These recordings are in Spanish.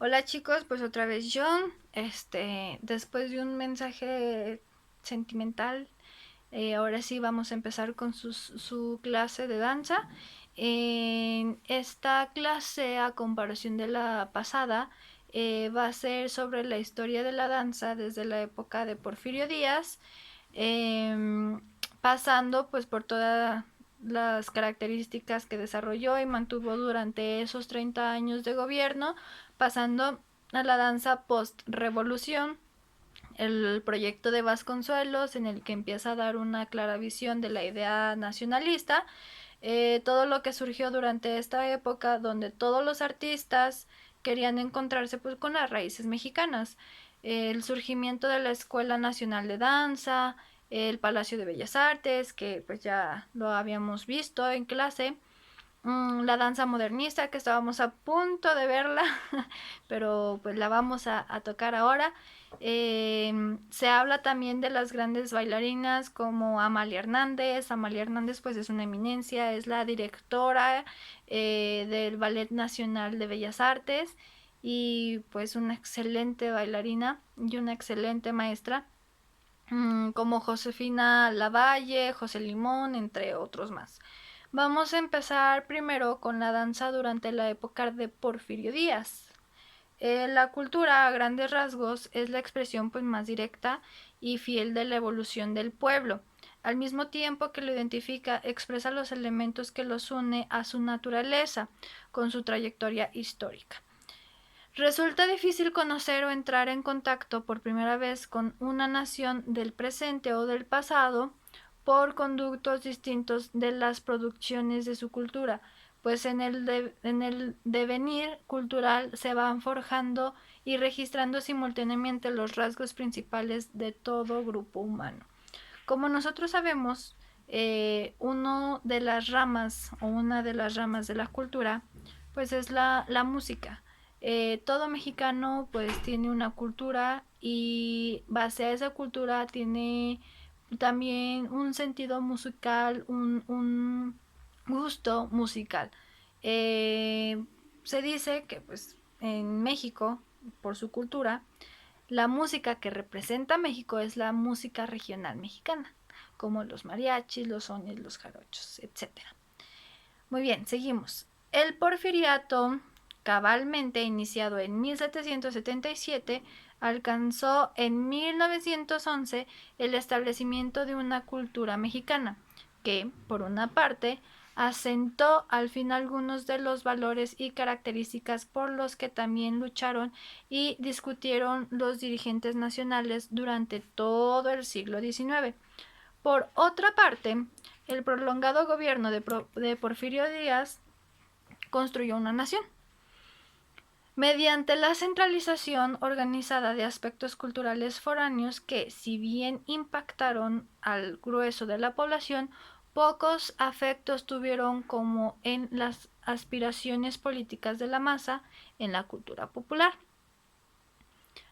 Hola chicos, pues otra vez John. Después de un mensaje sentimental, ahora sí vamos a empezar con su clase de danza. En esta clase, a comparación de la pasada, va a ser sobre la historia de la danza desde la época de Porfirio Díaz, eh, pasando pues por todas las características que desarrolló y mantuvo durante esos 30 años de gobierno, pasando a la danza post-revolución, el proyecto de Vasconcelos, en el que empieza a dar una clara visión de la idea nacionalista, todo lo que surgió durante esta época, donde todos los artistas querían encontrarse pues con las raíces mexicanas, el surgimiento de la Escuela Nacional de Danza, el Palacio de Bellas Artes, que pues ya lo habíamos visto en clase, la danza modernista, que estábamos a punto de verla, pero pues la vamos a tocar ahora. Se habla también de las grandes bailarinas como Amalia Hernández. Amalia Hernández pues es una eminencia, es la directora del Ballet Nacional de Bellas Artes y pues una excelente bailarina y una excelente maestra, como Josefina Lavalle, José Limón, entre otros más. Vamos a empezar primero con la danza durante la época de Porfirio Díaz. La cultura, a grandes rasgos, es la expresión pues más directa y fiel de la evolución del pueblo. Al mismo tiempo que lo identifica, expresa los elementos que los une a su naturaleza, con su trayectoria histórica. Resulta difícil conocer o entrar en contacto por primera vez con una nación del presente o del pasado por conductos distintos de las producciones de su cultura, pues en el devenir cultural se van forjando y registrando simultáneamente los rasgos principales de todo grupo humano. Como nosotros sabemos, una de las ramas de la cultura, pues es la música. Todo mexicano pues tiene una cultura y base a esa cultura tiene también un sentido musical, un gusto musical. Eh, Se dice que pues en México, por su cultura, la música que representa a México es la música regional mexicana, como los mariachis, los sones, los jarochos, etcétera. Muy bien, seguimos. El porfiriato, cabalmente iniciado en 1777, alcanzó en 1911 el establecimiento de una cultura mexicana que, por una parte, asentó al fin algunos de los valores y características por los que también lucharon y discutieron los dirigentes nacionales durante todo el siglo XIX. Por otra parte, el prolongado gobierno de Porfirio Díaz construyó una nación. Mediante la centralización organizada de aspectos culturales foráneos que, si bien impactaron al grueso de la población, pocos afectos tuvieron como en las aspiraciones políticas de la masa en la cultura popular.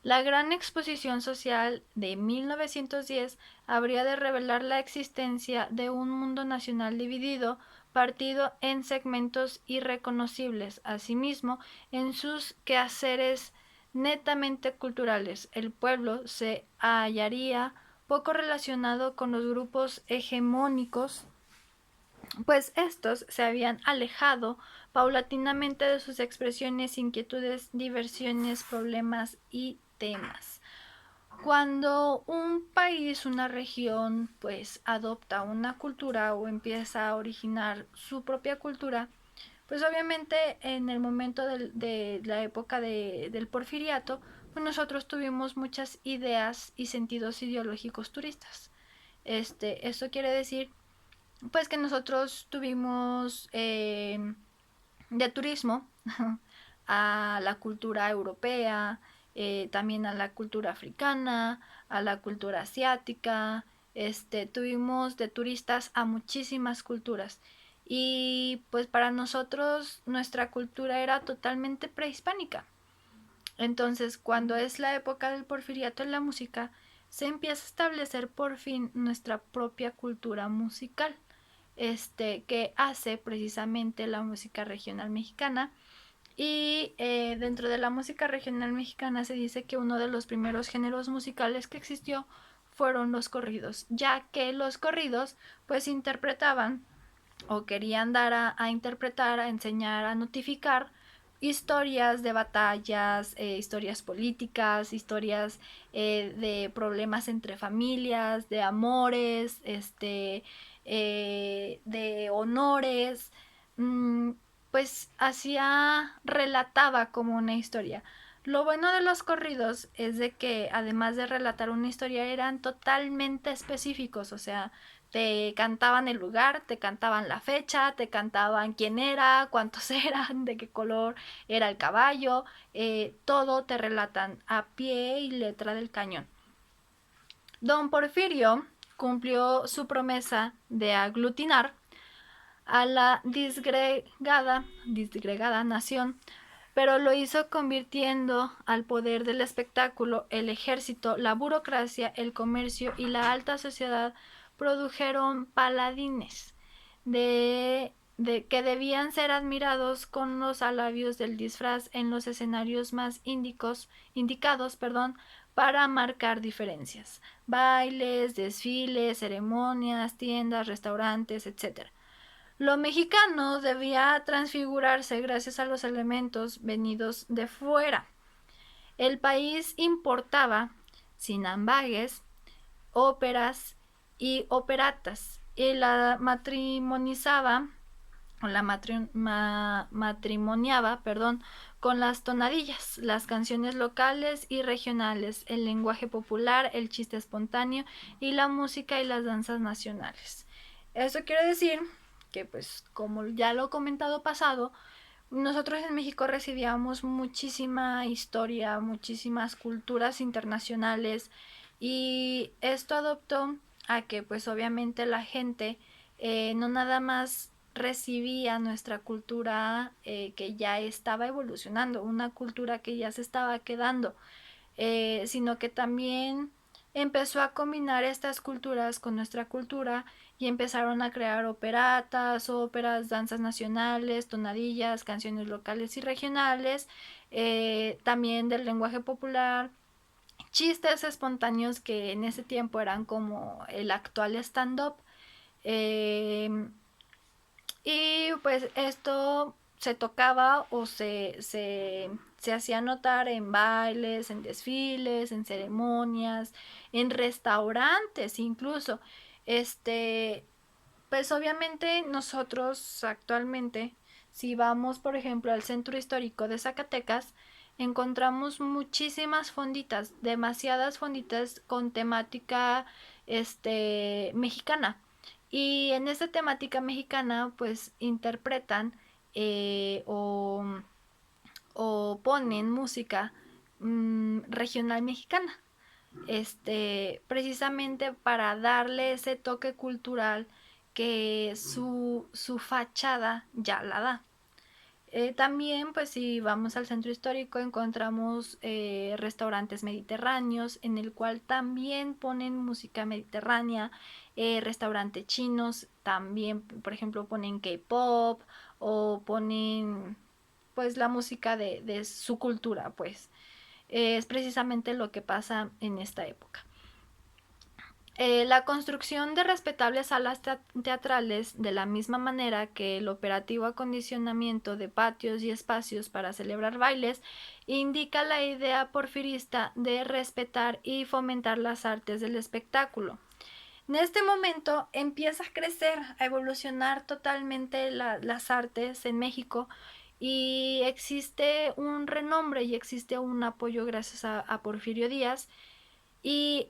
La Gran Exposición Social de 1910 habría de revelar la existencia de un mundo nacional dividido, partido en segmentos irreconocibles. Asimismo, en sus quehaceres netamente culturales, el pueblo se hallaría poco relacionado con los grupos hegemónicos, pues estos se habían alejado paulatinamente de sus expresiones, inquietudes, diversiones, problemas y temas. Cuando un país, una región, pues adopta una cultura o empieza a originar su propia cultura, pues obviamente en el momento de la época del porfiriato, pues nosotros tuvimos muchas ideas y sentidos ideológicos turistas. Esto quiere decir pues que nosotros tuvimos de turismo a la cultura europea, también a la cultura africana, a la cultura asiática. Tuvimos de turistas a muchísimas culturas. Y pues para nosotros nuestra cultura era totalmente prehispánica. Entonces, cuando es la época del porfiriato en la música, se empieza a establecer por fin nuestra propia cultura musical, que hace precisamente la música regional mexicana Y dentro de la música regional mexicana se dice que uno de los primeros géneros musicales que existió fueron los corridos, ya que los corridos pues interpretaban o querían dar a interpretar, a enseñar, a notificar historias de batallas, historias políticas, historias de problemas entre familias, de amores, de honores, mmm, pues hacía, relataba como una historia. Lo bueno de los corridos es de que además de relatar una historia eran totalmente específicos, o sea, te cantaban el lugar, te cantaban la fecha, te cantaban quién era, cuántos eran, de qué color era el caballo, todo te relatan a pie y letra del cañón. Don Porfirio cumplió su promesa de aglutinar a la disgregada nación, pero lo hizo convirtiendo al poder del espectáculo, el ejército, la burocracia, el comercio y la alta sociedad produjeron paladines de que debían ser admirados con los alabios del disfraz en los escenarios más indicados, para marcar diferencias. Bailes, desfiles, ceremonias, tiendas, restaurantes, etc. Lo mexicano debía transfigurarse gracias a los elementos venidos de fuera. El país importaba sinambagues, óperas y operatas y la matrimonizaba o la matrimoniaba, con las tonadillas, las canciones locales y regionales, el lenguaje popular, el chiste espontáneo y la música y las danzas nacionales. Eso quiere decir que, pues, como ya lo he comentado pasado, nosotros en México recibíamos muchísima historia, muchísimas culturas internacionales y esto adoptó a que pues obviamente la gente no nada más recibía nuestra cultura que ya estaba evolucionando, una cultura que ya se estaba quedando, sino que también empezó a combinar estas culturas con nuestra cultura y empezaron a crear operatas, óperas, danzas nacionales, tonadillas, canciones locales y regionales, también del lenguaje popular, chistes espontáneos que en ese tiempo eran como el actual stand-up. Eh, y pues esto se tocaba o se hacía notar en bailes, en desfiles, en ceremonias, en restaurantes incluso. Este, pues obviamente nosotros actualmente, si vamos por ejemplo al centro histórico de Zacatecas, encontramos muchísimas fonditas, demasiadas fonditas con temática mexicana. Y en esta temática mexicana, pues interpretan eh, o, o ponen música regional mexicana. Precisamente para darle ese toque cultural que su fachada ya la da. También, pues si vamos al centro histórico, encontramos restaurantes mediterráneos en el cual también ponen música mediterránea, restaurantes chinos también, por ejemplo, ponen K-pop o ponen pues la música de su cultura, pues es precisamente lo que pasa en esta época. La construcción de respetables salas teatrales, de la misma manera que el operativo acondicionamiento de patios y espacios para celebrar bailes, indica la idea porfirista de respetar y fomentar las artes del espectáculo. En este momento empieza a crecer, a evolucionar totalmente las artes en México y existe un renombre y existe un apoyo gracias a Porfirio Díaz y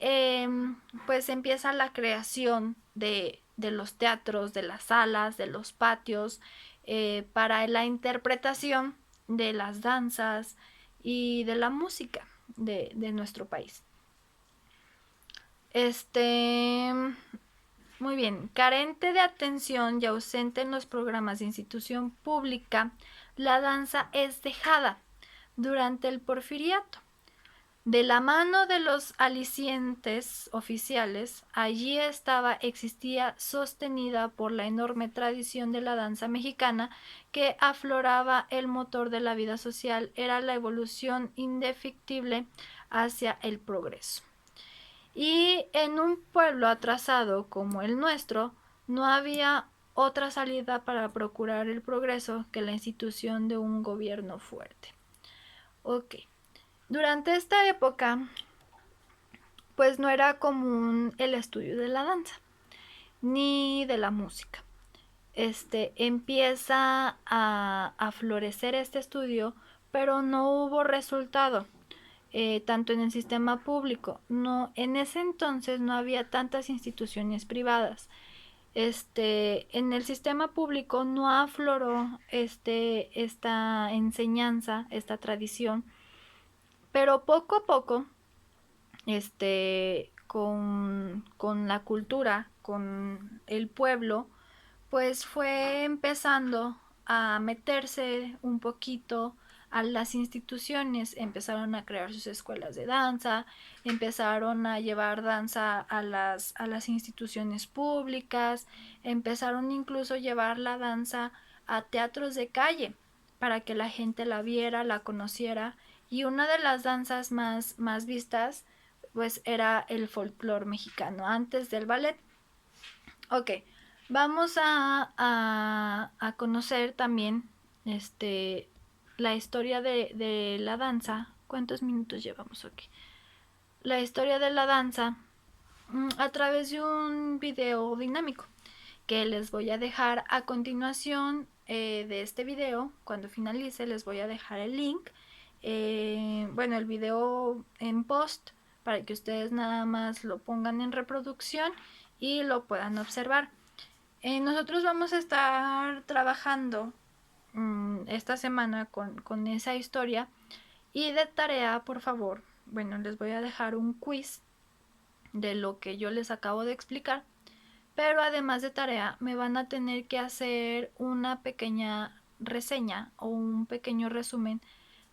pues empieza la creación de los teatros, de las salas, de los patios, para la interpretación de las danzas y de la música de nuestro país. Muy bien, carente de atención y ausente en los programas de institución pública, la danza es dejada durante el porfiriato. De la mano de los alicientes oficiales, allí existía sostenida por la enorme tradición de la danza mexicana que afloraba el motor de la vida social, era la evolución indefectible hacia el progreso. Y en un pueblo atrasado como el nuestro, no había otra salida para procurar el progreso que la institución de un gobierno fuerte. Ok. Durante esta época, pues no era común el estudio de la danza ni de la música. Empieza a florecer este estudio, pero no hubo resultado, tanto en el sistema público. No, en ese entonces no había tantas instituciones privadas. En el sistema público no afloró esta enseñanza, esta tradición, pero poco a poco con la cultura, con el pueblo, pues fue empezando a meterse un poquito a las instituciones, empezaron a crear sus escuelas de danza, empezaron a llevar danza a las instituciones públicas, empezaron incluso a llevar la danza a teatros de calle para que la gente la viera, la conociera, y una de las danzas más vistas pues era el folclore mexicano antes del ballet. Ok, vamos a conocer también la historia de la danza. ¿Cuántos minutos llevamos? Ok. La historia de la danza a través de un video dinámico que les voy a dejar a continuación de este video. Cuando finalice les voy a dejar el link. Bueno, el video en post para que ustedes nada más lo pongan en reproducción y lo puedan observar. Nosotros vamos a estar trabajando esta semana con esa historia, y de tarea, por favor, bueno, les voy a dejar un quiz de lo que yo les acabo de explicar, pero además de tarea me van a tener que hacer una pequeña reseña o un pequeño resumen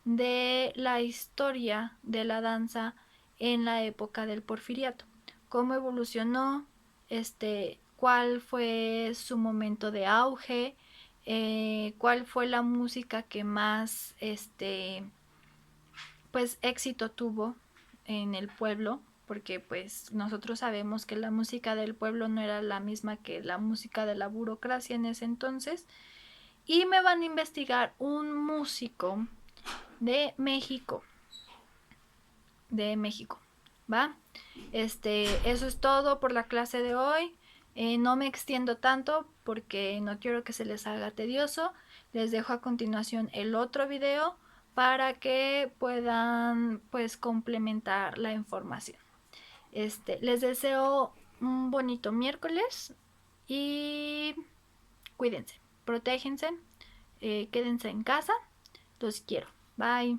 de la historia de la danza en la época del Porfiriato, cómo evolucionó, cuál fue su momento de auge, cuál fue la música que más pues éxito tuvo en el pueblo, porque pues nosotros sabemos que la música del pueblo no era la misma que la música de la burocracia en ese entonces. Y me van a investigar un músico de México, ¿va? Eso es todo por la clase de hoy. No me extiendo tanto porque no quiero que se les haga tedioso. Les dejo a continuación el otro video para que puedan pues complementar la información. Les deseo un bonito miércoles y cuídense, protéjense, quédense en casa. Los quiero. Bye.